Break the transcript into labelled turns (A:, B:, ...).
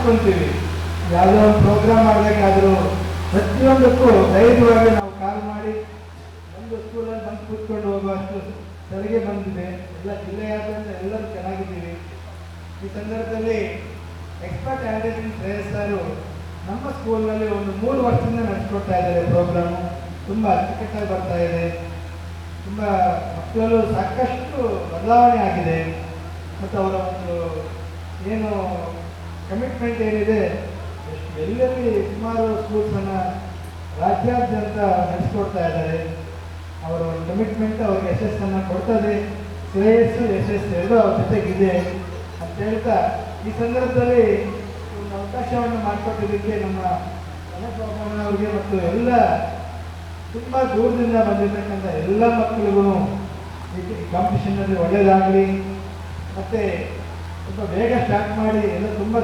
A: ಮಾಡ್ಕೊತೀವಿ. ಯಾವುದೋ ಒಂದು ಪ್ರೋಗ್ರಾಮ್ ಮಾಡಬೇಕಾದ್ರೂ ಪ್ರತಿಯೊಂದಕ್ಕೂ ಧೈರ್ಯವಾಗಿ ನಾವು ಕಾಲ್ ಮಾಡಿ ಒಂದು ಸ್ಕೂಲಲ್ಲಿ ಬಂದು ಕೂತ್ಕೊಂಡು ಹೋಗುವಷ್ಟು ತೆರಿಗೆ ಬಂದಿದೆ. ಎಲ್ಲ ಜಿಲ್ಲೆಯಾದ್ಯಂತ ಎಲ್ಲರೂ ಚೆನ್ನಾಗಿದ್ದೀವಿ. ಈ ಸಂದರ್ಭದಲ್ಲಿ ಎಕ್ಸ್ಪರ್ಟ್ ಹ್ಯಾಂಡ್ ಶ್ರೇಯಸ್ ಸರು ನಮ್ಮ ಸ್ಕೂಲ್ನಲ್ಲಿ ಒಂದು 3 ವರ್ಷದಿಂದ ನಡೆಸ್ಕೊಡ್ತಾ ಇದ್ದಾರೆ ಪ್ರೋಗ್ರಾಮು. ತುಂಬ ಅಚ್ಚುಕಟ್ಟಾಗಿ ಬರ್ತಾ ಇದೆ. ತುಂಬ ಮಕ್ಕಳಲ್ಲೂ ಸಾಕಷ್ಟು ಬದಲಾವಣೆ ಆಗಿದೆ. ಮತ್ತು ಅವರ ಒಂದು ಏನು ಕಮಿಟ್ಮೆಂಟ್ ಏನಿದೆ, ಎಲ್ಲೆಲ್ಲಿ ಸುಮಾರು ಸ್ಕೂಲ್ಸನ್ನು ರಾಜ್ಯಾದ್ಯಂತ ನಡೆಸ್ಕೊಡ್ತಾ ಇದ್ದಾರೆ. ಅವರ ಒಂದು ಕಮಿಟ್ಮೆಂಟ್ ಅವ್ರಿಗೆ ಯಶಸ್ಸನ್ನು ಕೊಡ್ತದೆ. ಶ್ರೇಯಸ್ಸು ಯಶಸ್ಸು ಎರಡೂ ಅವ್ರ ಜೊತೆಗಿದೆ ಅಂತ ಹೇಳ್ತಾ, ಈ ಸಂದರ್ಭದಲ್ಲಿ ಒಂದು ಅವಕಾಶವನ್ನು ಮಾಡಿಕೊಟ್ಟಿದ್ದಕ್ಕೆ ನಮ್ಮ ಅವರಿಗೆ ಮತ್ತು ಎಲ್ಲ ತುಂಬ ದೂರದಿಂದ ಬಂದಿರತಕ್ಕಂಥ ಎಲ್ಲ ಮಕ್ಕಳಿಗೂ ಈ ಕಾಂಪಿಟೇಷನ್ನಲ್ಲಿ ಒಳ್ಳೆಯದಾಗಲಿ. ಮತ್ತು ತುಂಬ ಬೇಗ ಸ್ಟಾರ್ಟ್ ಮಾಡಿ ಎಲ್ಲ ತುಂಬ